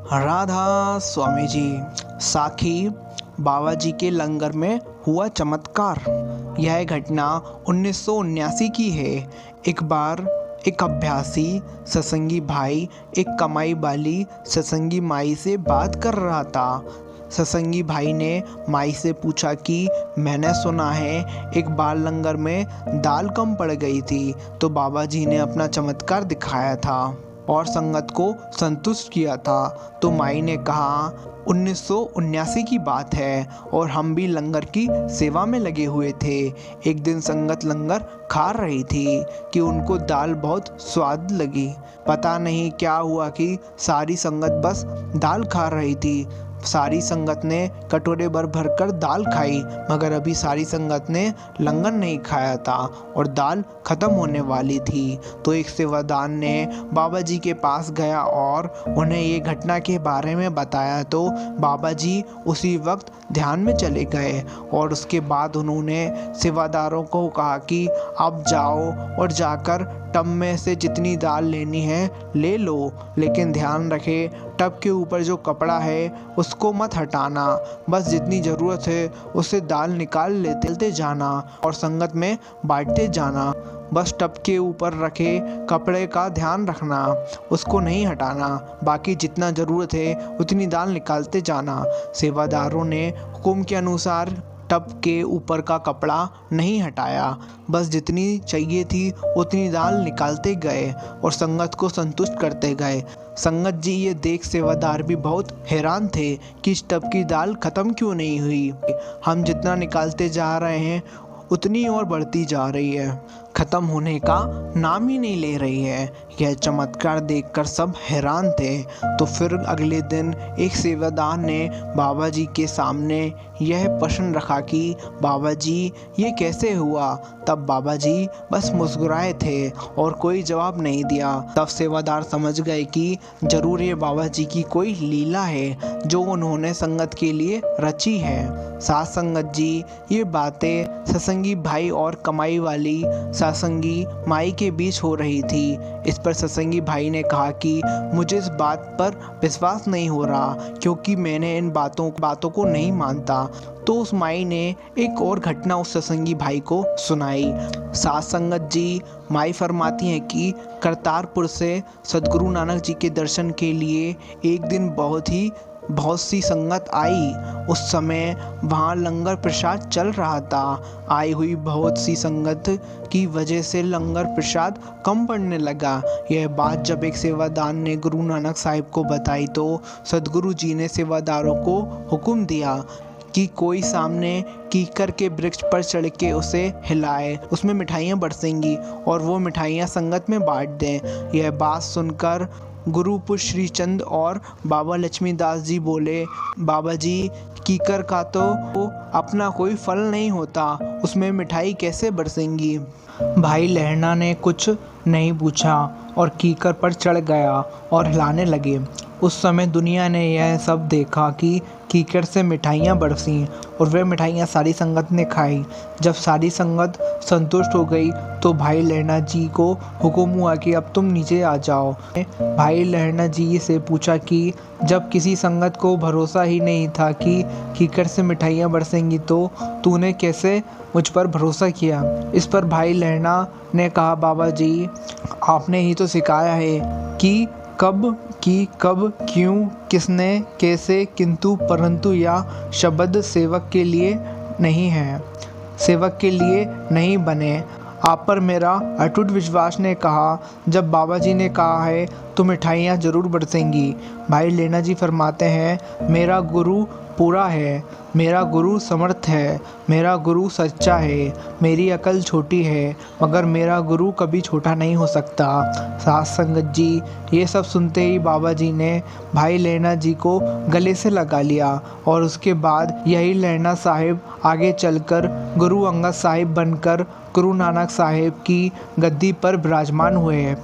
राधा स्वामी जी। साखी बाबा जी के लंगर में हुआ चमत्कार। यह घटना 1979 की है। एक बार एक अभ्यासी सत्संगी भाई एक कमाई वाली सत्संगी माई से बात कर रहा था। सत्संगी भाई ने माई से पूछा कि मैंने सुना है एक बार लंगर में दाल कम पड़ गई थी, तो बाबा जी ने अपना चमत्कार दिखाया था और संगत को संतुष्ट किया था। तो माई ने कहा 1979 की बात है और हम भी लंगर की सेवा में लगे हुए थे। एक दिन संगत लंगर खा रही थी कि उनको दाल बहुत स्वाद लगी। पता नहीं क्या हुआ कि सारी संगत बस दाल खा रही थी। सारी संगत ने कटोरे भर भर कर दाल खाई, मगर अभी सारी संगत ने लंगर नहीं खाया था और दाल खत्म होने वाली थी। तो एक सेवादार ने बाबा जी के पास गया और उन्हें ये घटना के बारे में बताया। तो बाबा जी उसी वक्त ध्यान में चले गए और उसके बाद उन्होंने सेवादारों को कहा कि आप जाओ और जाकर टब में से जितनी दाल लेनी है ले लो, लेकिन ध्यान रखें टब के ऊपर जो कपड़ा है उसको मत हटाना। बस जितनी ज़रूरत है उससे दाल निकाल लेते जाना और संगत में बांटते जाना। बस टब के ऊपर रखे कपड़े का ध्यान रखना, उसको नहीं हटाना। बाकी जितना ज़रूरत है उतनी दाल निकालते जाना। सेवादारों ने हुक्म के अनुसार टब के ऊपर का कपड़ा नहीं हटाया, बस जितनी चाहिए थी उतनी दाल निकालते गए और संगत को संतुष्ट करते गए। संगत जी ये देख सेवादार भी बहुत हैरान थे कि इस टब की दाल ख़त्म क्यों नहीं हुई। हम जितना निकालते जा रहे हैं उतनी और बढ़ती जा रही है, ख़त्म होने का नाम ही नहीं ले रही है। यह चमत्कार देखकर सब हैरान थे। तो फिर अगले दिन एक सेवादार ने बाबा जी के सामने यह प्रश्न रखा कि बाबा जी ये कैसे हुआ। तब बाबा जी बस मुस्कुराए थे और कोई जवाब नहीं दिया। तब सेवादार समझ गए कि जरूर ये बाबा जी की कोई लीला है जो उन्होंने संगत के लिए रची है। साथ संगत जी ये बातें सत्संगी भाई और कमाई वाली सत्संगी माई के बीच हो रही थी। इस पर सत्संगी भाई ने कहा कि मुझे इस बात पर विश्वास नहीं हो रहा, क्योंकि मैंने इन बातों को नहीं मानता। तो उस माई ने एक और घटना उस सत्संगी भाई को सुनाई। साथ संगत जी माई फरमाती हैं कि करतारपुर से सदगुरु नानक जी के दर्शन के लिए एक दिन बहुत सी संगत आई। उस समय वहाँ लंगर प्रसाद चल रहा था। आई हुई बहुत सी संगत की वजह से लंगर प्रसाद कम पड़ने लगा। यह बात जब एक सेवादार ने गुरु नानक साहिब को बताई तो सदगुरु जी ने सेवादारों को हुक्म दिया कि कोई सामने कीकर के वृक्ष पर चढ़ के उसे हिलाए, उसमें मिठाइयाँ बरसेंगी और वो मिठाइयाँ संगत में बांट दें। यह बात सुनकर गुरु पुष्प श्रीचंद और बाबा लक्ष्मीदास जी बोले, बाबा जी कीकर का तो अपना कोई फल नहीं होता, उसमें मिठाई कैसे बरसेंगी। भाई लहरना ने कुछ नहीं पूछा और कीकर पर चढ़ गया और हिलाने लगे। उस समय दुनिया ने यह सब देखा कि कीकर से मिठाइयाँ बरसीं और वे मिठाइयाँ सारी संगत ने खाई। जब सारी संगत संतुष्ट हो गई तो भाई लहरना जी को हुक्म हुआ कि अब तुम नीचे आ जाओ। भाई लहरना जी से पूछा कि जब किसी संगत को भरोसा ही नहीं था कि कीकर से मिठाइयाँ बरसेंगी तो तूने कैसे मुझ पर भरोसा किया। इस पर भाई लहरना ने कहा, बाबा जी आपने ही तो सिखाया है कि कब क्यों किसने कैसे किंतु परंतु या शब्द सेवक के लिए नहीं है, सेवक के लिए नहीं बने। आप पर मेरा अटूट विश्वास ने कहा, जब बाबा जी ने कहा है तो मिठाइयाँ जरूर बरसेंगी। भाई लेना जी फरमाते हैं, मेरा गुरु पूरा है, मेरा गुरु समर्थ है, मेरा गुरु सच्चा है। मेरी अकल छोटी है मगर मेरा गुरु कभी छोटा नहीं हो सकता। साथ संगत जी ये सब सुनते ही बाबा जी ने भाई लहना जी को गले से लगा लिया और उसके बाद यही लहना साहिब आगे चलकर गुरु अंगद साहिब बनकर गुरु नानक साहिब की गद्दी पर विराजमान हुए।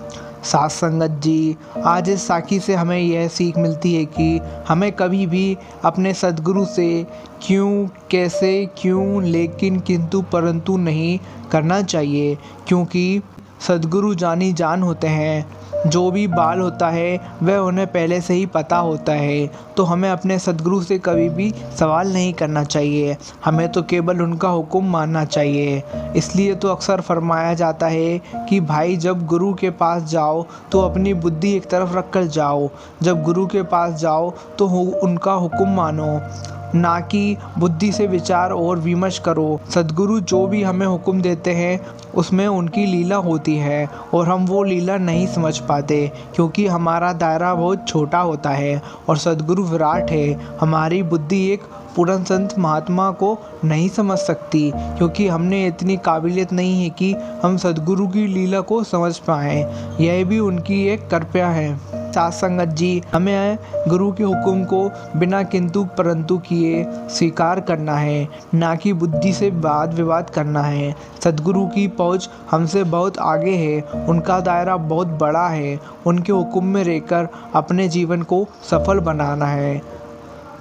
साथ संगत जी आज इस साखी से हमें यह सीख मिलती है कि हमें कभी भी अपने सद्गुरु से क्यों कैसे क्यों लेकिन किंतु परंतु नहीं करना चाहिए, क्योंकि सद्गुरु जानी जान होते हैं। जो भी बाल होता है वह उन्हें पहले से ही पता होता है। तो हमें अपने सद्गुरु से कभी भी सवाल नहीं करना चाहिए, हमें तो केवल उनका हुक्म मानना चाहिए। इसलिए तो अक्सर फरमाया जाता है कि भाई जब गुरु के पास जाओ तो अपनी बुद्धि एक तरफ रख कर जाओ, जब गुरु के पास जाओ तो उनका हुक्म मानो, ना कि बुद्धि से विचार और विमर्श करो। सद्गुरु जो भी हमें हुक्म देते हैं उसमें उनकी लीला होती है और हम वो लीला नहीं समझ पाते क्योंकि हमारा दायरा बहुत छोटा होता है और सद्गुरु विराट है। हमारी बुद्धि एक पूर्ण संत महात्मा को नहीं समझ सकती क्योंकि हमने इतनी काबिलियत नहीं है कि हम सद्गुरु की लीला को समझ पाएँ। यह भी उनकी एक कृपा है। साथ संगत जी, हमें गुरु के हुक्म को बिना किंतु परंतु किए स्वीकार करना है, ना कि बुद्धि से वाद विवाद करना है। सद्गुरु की पहुँच हमसे बहुत आगे है, उनका दायरा बहुत बड़ा है, उनके हुक्म में रहकर अपने जीवन को सफल बनाना है।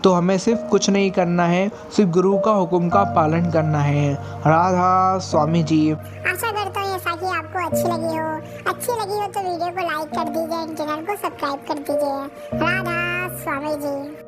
तो हमें सिर्फ कुछ नहीं करना है, सिर्फ गुरु का हुक्म का पालन करना है। राधा स्वामी जी। आशा करता हूँ ये साखी आपको अच्छी लगी हो तो वीडियो को लाइक कर दीजिए, चैनल को सब्सक्राइब कर दीजिए। राधा स्वामी जी।